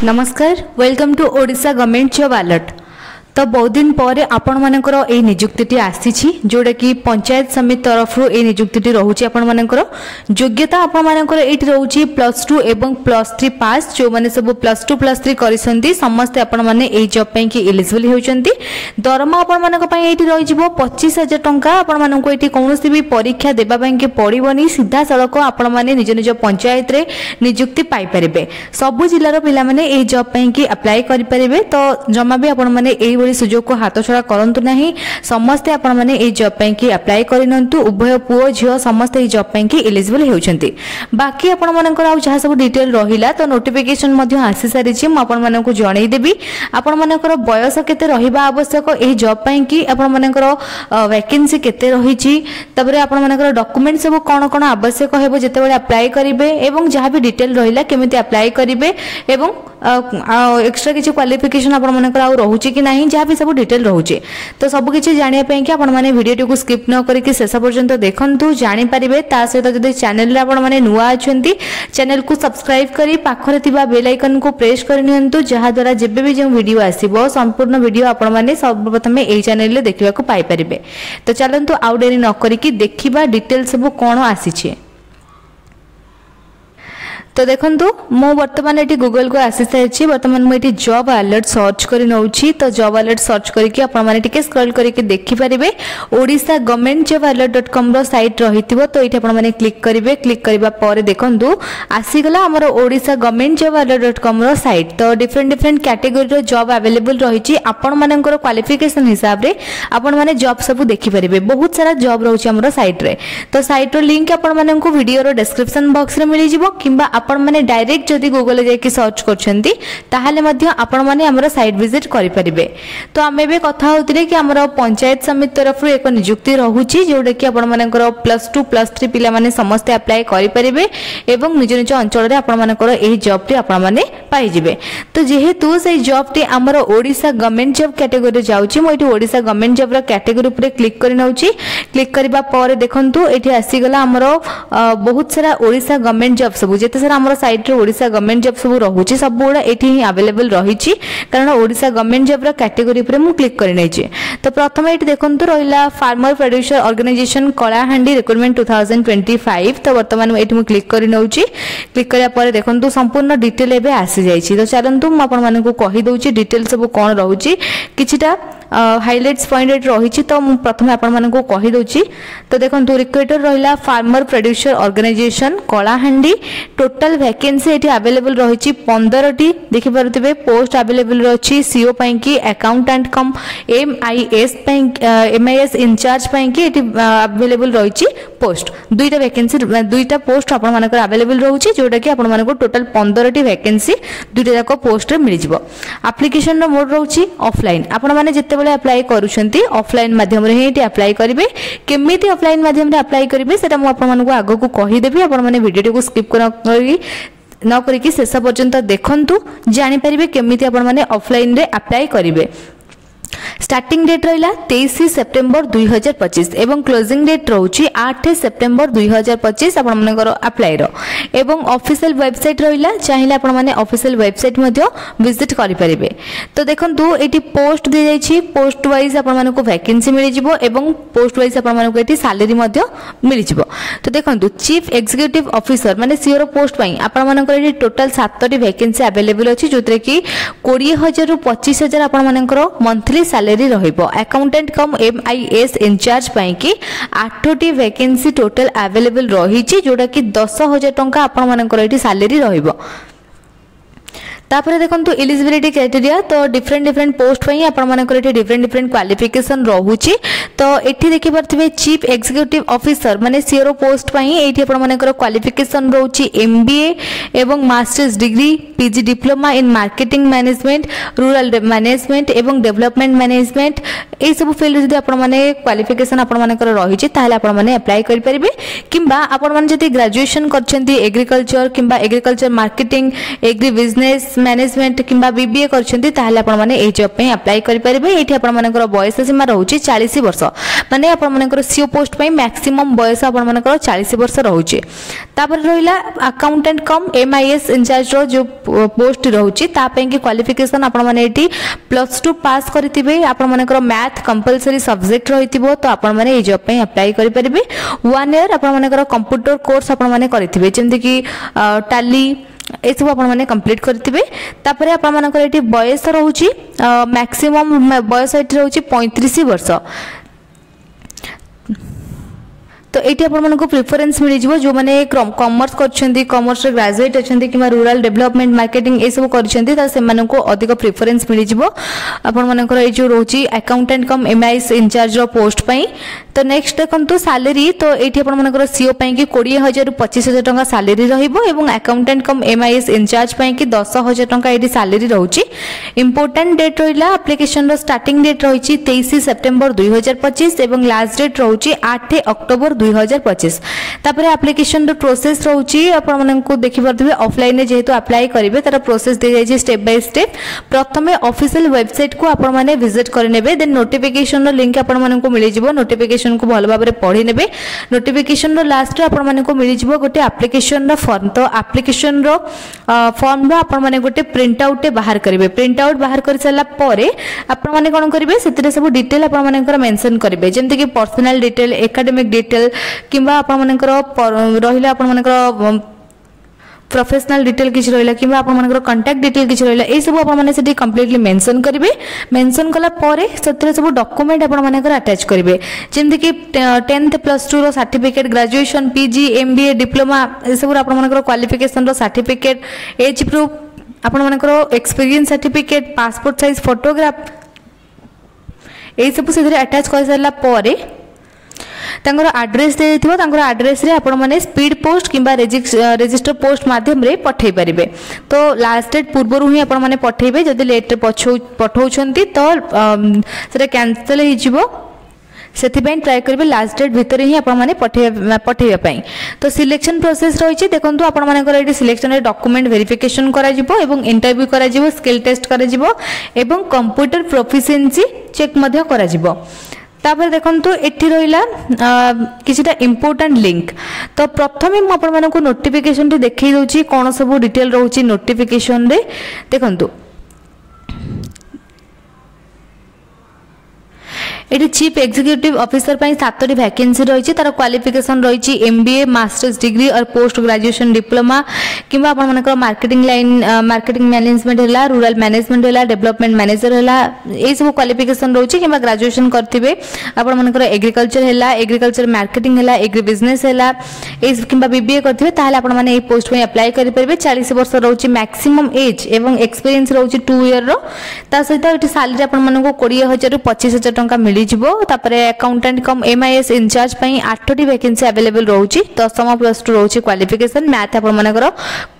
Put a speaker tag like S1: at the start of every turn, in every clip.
S1: नमस्कार welcome to Odisha government job alert. तो बहुत दिन पर आपण मानकर ए नियुक्ति आसी जोड़ा कि पंचायत समिति तरफ ए नियुक्ति रोचे आपण मानकर योग्यता आपण मानकर एटी रोचे +2 एवं +3 पास जो माने सब +2 +3 करिसंती समस्त आपण माने ए जॉब पे कि एलिजिबल होचंती। दरमा आपण मानक पई एटी रहि जिवो 25,000 टंका। आपण मानक एटी कोनोसी भी परीक्षा देबा पई कि पड़िबोनी सीधा सड़क आपण माने निज निज पंचायत रे नियुक्ति पाई परिबे। सब जिल्लार पिला माने ए जॉब पे कि अप्लाई करि परिबे। तो जमा भी आपण माने एई सुजोग को हाथ छड़ा करंतु नहीं। समस्ते आपण माने ए जॉब पे कि अप्लाई करिनंतु। उभय पुओ झियो समस्त ए जॉब पे कि एलिजिबल होउछंती। बाकी आपण मानकर आ जहा सब डिटेल रहिला तो नोटिफिकेशन मध्ये आसी सारी छि म आपण मानकु जणै देबी। आपण मानकर बयस केते रहिबा आवश्यक ए जॉब पे कि आपण मानकर वैकेंसी केते रहि छि तबरे आपण मानकर डॉक्यूमेंट सब कोन कोन आवश्यक हेबो जेते बेले अप्लाई करिवे एवं जहा भी डिटेल रहिला केमिति अप्लाई करिवे एवं एक्स्ट्रा किसी क्वालिफिकेशन आपण मानकर आ रहउछि कि नाही जहा भी सब डिटेल रहउछि। तो सब किछि जानिया पे कि आपण माने वीडियो को स्किप न करिकि शेष पर्यंत देखंतु जानि परिबे। ता सहित जदि चैनल रे आपण माने नुआ अछंती चैनल को सब्सक्राइब करी पाखरे थिबा बेल आइकन को प्रेस कर नियंतु जहा द्वारा जेबे भी जो वीडियो आसीबो संपूर्ण वीडियो आपण माने सर्वप्रथम एई चैनल रे देखिबा को पाई परिबे। तो चलंतु आउ डेरी न करिकि देखिबा डिटेल सब कोन आसीछि। तो देखंतु मो वर्तमान एटी गूगल को आसी सारी वर्तमान मुझे जॉब अलर्ट सर्च कर नौची। तो जॉब अलर्ट सर्च करके आपण माने टिके स्क्रॉल करके देखि परिबे ओडिशा गवर्नमेंट जॉब अलर्ट.com रो साइट रहितिबो। तो एठी आपण माने क्लिक करिवे। क्लिक करबा पर देखंतु आसी गला हमर ओडिशा गवर्नमेंट जॉब अलर्ट.com रो साइट। तो डिफरेंट कैटेगरी रो जॉब अवेलेबल रहिछि। आपण मानकर क्वालिफिकेशन हिसाब रे आपण माने जॉब सब देखि परिबे। बहुत सारा जॉब रहउछि हमर साइट रे। तो साइट रो लिंक आपण माननकु वीडियो रो डिस्क्रिप्शन बॉक्स रे मिलि जिवो किंबा आपण माने डायरेक्ट जदि गूगल जाके सर्च करछंती ताहाले मध्य आपण माने हमर साइट विजिट करि परिबे। तो आमे बे कथा होतिले कि हमर पंचायत समिति तरफ रो एक नियुक्ति रहउछि जोडे कि आपण मानकर +2 +3 पिला माने समस्त अप्लाई करि परिबे एवं निज निज अंचल रे आपण मानकर एही जॉब रे आपण माने पाई जिवे। तो जेहेतु से जॉब टे हमर ओडिशा गवर्नमेंट जॉब कैटेगरी जाउछि मो एठी ओडिशा गवर्नमेंट जॉब रो कैटेगरी ऊपर क्लिक करि नउछि। क्लिक करबा पर देखंतु एठी आसी गला हमर बहुत सारा ओडिशा गवर्नमेंट जॉब सब जेते सारा हमर साइट रे ओडिशा गवर्नमेंट जॉब सब रहउछि सब गुडा एठी ही अवेलेबल रहिछि कारण ओडिशा गवर्नमेंट जॉब रो कैटेगरी ऊपर मु क्लिक करि नैछि। तो प्रथम एठी देखंतु रहिला farmer producer organisation Kalahandi recruitment 2025। तो वर्तमान एठी मु क्लिक करि नउछि। क्लिक करिया पर देखंतु संपूर्ण डिटेल एबे आसी जाइछि। तो चलंतु मु आपण मानकु कहि दउछि डिटेल सब कोन रहउछि किछिटा हाइलाइट्स पॉइंट रही। तो मु प्रथम आपण मानकु कहि दउछि। तो देखंतु रिक्रूटर रहिला farmer producer organisation Kalahandi. Total vacancy एठी अवेलेबल रही 15 टी देखि परथिबे। पोस्ट अवेलेबल रही सीओ पई कि अकाउंटेंट कम एमआईएस इंचार्ज पई कि एठी अवेलेबल रही पोस्ट दुईटा वैकेंसी दुईटा पोस्ट आपण मानकर अवेलेबल रहउछि जोटा कि आपण मानकु टोटल 15 टी वैकेंसी दुईटा जाक पोस्ट रे मिलि जिवो। एप्लीकेशन रो मोड रहउछि ऑफलाइन। आपण माने जते बेले अप्लाई करूछंती ऑफलाइन माध्यम रे हेटी अप्लाई करिवे। केमिति ऑफलाइन माध्यम रे अप्लाई करिवे सेटा मु आपण मानकु आगो को कहि देबी। आपण माने वीडियो को स्किप करि न करिकि शेष पर्यंत देखंतु जानि परिबे केमिति आपण माने ऑफलाइन रे अप्लाई करिवे। स्टार्टिंग डेट रहिला 23 सेप्टेम्बर 2025 एवं क्लोजिंग डेट रहउछि 8 सेप्टेम्बर 2025 आपण मानकर अप्लाई रो। एवं ऑफिशियल वेबसाइट रहिला चाहिला आपण माने ऑफिशियल वेबसाइट मध्ये विजिट करि परिबे। तो देखंतु एटी पोस्ट दे जाइछि। पोस्ट वाइज आपण मानको वैकेंसी मिलि जिवो एवं पोस्ट वाइज आपण मानको एटी सैलरी मध्ये मिलि जिवो। तो देखंतु चीफ एग्जीक्यूटिव ऑफिसर माने सीओ रो पोस्ट पई आपण मानकर eighty total 7 T vacancy available अछि जोतरे कि 20,000 रु 25,000 आपण मानकर मंथली सैलरी रहिबो। अकाउंटेंट कम एमआईएस इंचार्ज पई कि 8 टी वैकेंसी टोटल अवेलेबल रहिछि जोटा कि 10,000 टंका आपण मानकर एटी सैलरी रहिबो। तापर देखंतु एलिजिबिलिटी क्राइटेरिया। तो डिफरेंट पोस्ट पई आपण मानकर एठी डिफरेंट क्वालिफिकेशन रहउछि। तो एठी देखि परथिबे चीफ एग्जीक्यूटिव ऑफिसर माने सीओ पोस्ट पई एठी आपण मानकर क्वालिफिकेशन रहउछि एमबीए एवं masters degree PG diploma in marketing management rural management एवं डेवलपमेंट मैनेजमेंट ए सब फील्ड जदि आपण माने क्वालिफिकेशन आपण मानकर रहिछि ताहाले आपण माने अप्लाई करि परिबे। किंबा आपण माने जदि ग्रेजुएशन करछंती एग्रीकल्चर किंबा agriculture marketing agri business management किंबा बीबीए करछंती ताहाले आपण माने ए जॉब पे अप्लाई करि परिबे। एठी आपण मानकर बयस सीमा रहउछि 40 वर्ष माने आपण मानकर सीओ पोस्ट पे मैक्सिमम बयस आपण मानकर 40 वर्ष रहउछि। तापर रहिला अकाउंटेंट कम एमआईएस इंचार्ज रो जो पोस्ट रोचे कि क्वालिफिकेशन आपण माने एटी +2 पास करथिबे आपण मानकर मैथ कंपलसरी सब्जेक्ट रहिथिबो तो आपण माने ए जॉब पे अप्लाई करि परिबे 1 ईयर आपण मानकर कंप्यूटर कोर्स आपण माने करथिबे जेमति कि टैली ए सब आपण माने कंप्लीट करथिबे तापरे आपण मानकर एटी बयस रहउची मैक्सिमम बयस एटी रहउची 35 वर्ष तो ये आपको प्रिफरेन्स मिल जाव जो मैंने कॉमर्स कॉमर्स ग्रेजुएट अच्छा कि रूरल डेवलपमेंट मार्केटिंग ये सब कर अधिक प्रिफरेन्स मिल जाव आपर जो रोचे accountant cum MIS in-charge post पाई तो नेक्स्ट देखो सैलरी तो ये आपर सीओ कि 20,000 ରୁ 25,000 टंका सैलरी रही अकाउंटेंट कम एमआईएस इंचार्ज कि 10,000 टंका ये सैलरी रोचे इंपोर्टेंट डेट रहा एप्लिकेशन स्टार्टिंग डेट रही 23 सेप्टेम्बर 2025 और लास्ट डेट रोचे 8 अक्टोबर 2025 तापर एप्लिकेशन प्रोसेस रोचे आपको देखिपे ऑफलाइन जेहेतु अप्लाई करेंगे तार प्रोसेस दी जाए स्टेप बाय स्टेप प्रथम ऑफिशियल वेबसाइट को आपने विजिट करने देन नोटिफिकेशन लिंक आपको मिल जाव नोटिफिकेशन को भल भाव पढ़ी ने नोटिफिकेशन लास्ट आपको मिल जाव गोटे एप्लिकेशन फॉर्म तो एप्लिकेशन फॉर्म आपने गोटे प्रिंट आउट बाहर करेंगे प्रिंट आउट बाहर कर सारापर आपने कौन करेंगे से सब डिटेल आपंकर मेंशन करेंगे जमीक पर्सनल डिटेल एकेडमिक डिटेल किंबा आपंकर रहा आपंकर प्रोफेशनल डिटेल किसी रहा कि आपंकर कांटेक्ट डिटेल किसी रहा ये सब आपने कंप्लीटली मेंशन करेंगे मेंशन कला से सब डॉक्यूमेंट आपंकर अटैच करेंगे जमीक 10th +2 रो certificate graduation PG MBA diploma ये सब आपंकर क्वालिफिकेशन सर्टिफिकेट एज प्रूफ आपंकर experience certificate passport size photograph ये सब से अटैच कर सारापर आड्रेस दे आड्रेस रे आपण माने स्पीड पोस्ट किंबा रजिस्टर पोस्ट माध्यम रे पठै परिबे तो लास्ट डेट पूर्व ही आपण माने पठैबे जदि लेट पठाउछंती तो सेटा कैंसिल हि जिवो सेथिबेन ट्राई करिवे लास्ट डेट भितर ही आपण माने पठैबा पई तो सिलेक्शन प्रोसेस रहिछि देखंतु आपण मानकर एटी सिलेक्शन रे डॉक्यूमेंट वेरिफिकेशन करा जिवो एवं इंटरव्यू करा जिवो स्किल टेस्ट करा जिवो एवं कंप्यूटर प्रोफिशिएंसी चेक मध्य करा जिवो तापर देखंतु एठी रहिला किछटा इंपोर्टेंट लिंक तो प्रथमे मु आपण मानको नोटिफिकेशन टी देखै दउची कोन सब डिटेल रहउची नोटिफिकेशन रे देखंतु ये चीफ एग्जीक्यूटिव ऑफिसर 7टी वैकेंसी रही तार क्वालिफिकेशन रही एमबीए मास्टर्स डिग्री और पोस्ट ग्रेजुएशन डिप्लोमा किंबा आपनकर मार्केटिंग लाइन मार्केटिंग मैनेजमेंट है रूरल मैनेजमेंट है डेवलपमेंट मैनेजर है ये सब क्वालिफिकेशन रही कि ग्रेजुएशन करते आपनकर एग्रीकल्चर है एग्रीकल्चर मार्केटिंग है एग्री बिजनेस है कि बीबीए करते आपने पोस्ट में अप्लाई करेंगे 40 वर्ष रही मैक्सिमम एज एवं एक्सपीरियंस रही 2 ईयर सहित सैलरी आपको 20,000 ରୁ 25,000 टंका मिल अकाउंटेंट कम एमआईएस इंचार्ज 8टी वैकेंसी अवेलेबल रोचे 10th +2 रोचे क्वालिफिकेशन मैथ आपंकर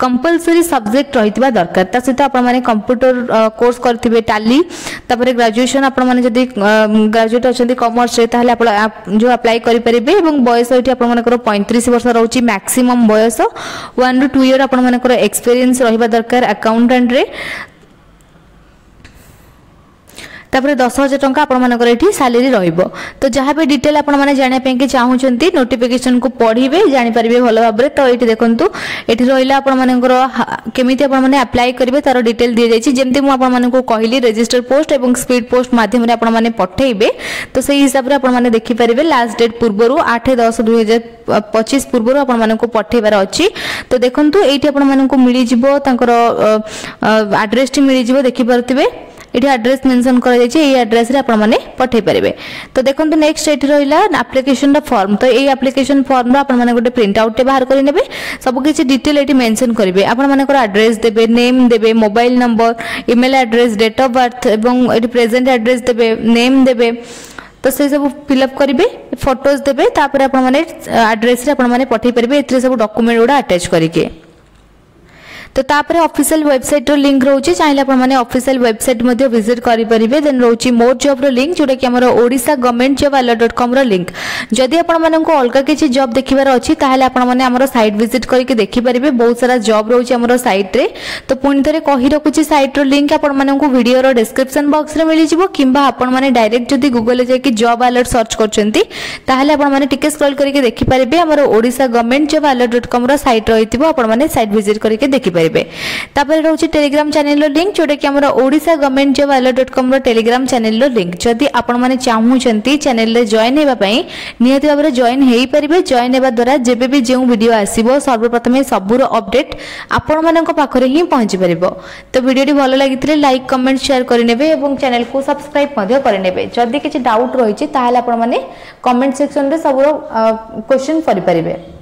S1: कंपलसरी सब्जेक्ट रही दरकार सहित आपने कंप्यूटर कोर्स करते टैली ग्रेजुएशन आपने ग्रेजुएट अच्छा कॉमर्स जो अप्लाई करेंगे बयस ये आपंकर 35 वर्ष रोचे मैक्सिमम बयस 1 ରୁ 2 ईयर आपंकर एक्सपीरियंस रहा दरकार अकाउंटेंट रे तापर 10,000 टंका आपनकर एठी सैलरी रहइबो तो जहाँ भी डिटेल आपण माने जाने पे कि चाहूचंती नोटिफिकेशन को पढ़िबे जानि परिबे भलो भाबरे तो एठी देखंतु एठी रहिला आपण मानकर केमिति आपण माने अप्लाई करिवे तार डिटेल दिए जायछि जेमति मु आपण माने को कहिली रजिस्टर पोस्ट एवं स्पीड पोस्ट माध्यम रे आपण माने पठेइबे तो सेही हिसाब रे आपण माने देखि परिबे लास्ट डेट पूर्वरु 8/10/2025 पूर्वरु आपण माने को पठेइबार अछि तो देखंतु एठी आपण माने को मिलि जिवो तांकर एड्रेस टी मिलि जिवो देखि परतिबे ये एड्रेस मेंशन करा जाय छै ए एड्रेस रे आपण माने पठै परिबे तो देखंतु नेक्स्ट एठी रहिला एप्लिकेशन द फॉर्म तो ए एप्लिकेशन फॉर्म रो आपण माने गोटे प्रिंट आउट बाहर करि नेबे सब किछि डिटेल एठी मेंशन करिवे आपण माने को एड्रेस देबे नेम देबे mobile number email address date of birth एवं एठी प्रेजेंट एड्रेस देबे नेम देबे तो से सब फिलअप करिवे फोटोज देबे तापर आपण माने एड्रेस रे आपण माने पठै परिबे एथरे सब डॉक्यूमेंट उडा अटैच करिके तो तापर ऑफिशियल वेबसाइट रो लिंक रोचे चाहे आपने ऑफिशियल वेबसाइट मध्ये विजिट करि परिबे देन रोची मोर जॉब रो लिंक जोटा कि हमर ओडिसा गवर्नमेंट जॉब alert.com रो लिंक जदि आपण माने को अलगा किछि जॉब देखिबार अछि ताहाले आपण माने हमर साइट विजिट करके देखि परिबे बहुत सारा जॉब रोचे हमर साइट रे तो पुनि थरे कहि रखुछि साइट रो लिंक आपण माने को वीडियो रो डिस्क्रिप्शन बॉक्स रे मिलि जिवो किंबा आपण माने डायरेक्ट जदि गूगल रे जाकि जॉब अलर्ट सर्च करचंती ताहाले आपण माने टिके स्क्रॉल करके देखि परिबे हमर ओडिसा गवर्नमेंट जॉब alert.com रो साइट रहितिबो आपण माने साइट विजिट करके देखि परिबे पारे। तापर रोचे टेलीग्राम चैनल लिंक जोटा कि आम Odisha government job alert.com Telegram channel link जदि आपण मैंने चाहूँगी चैनल जॉइन होगापी निहती भाव में जॉइन हो पारे। जॉइन होगा द्वारा जब भी जो वीडियो आसो सर्वप्रथम सबूर अपडेट आपण मान पाखे ही पहुँची पार। तो वीडियो भल लगी लाइक कमेंट शेयर करेंगे और चैनल को सब्सक्राइब करेंगे। जदि किसी डाउट रही है कमेंट सेक्शन में सब क्वेश्चन करें।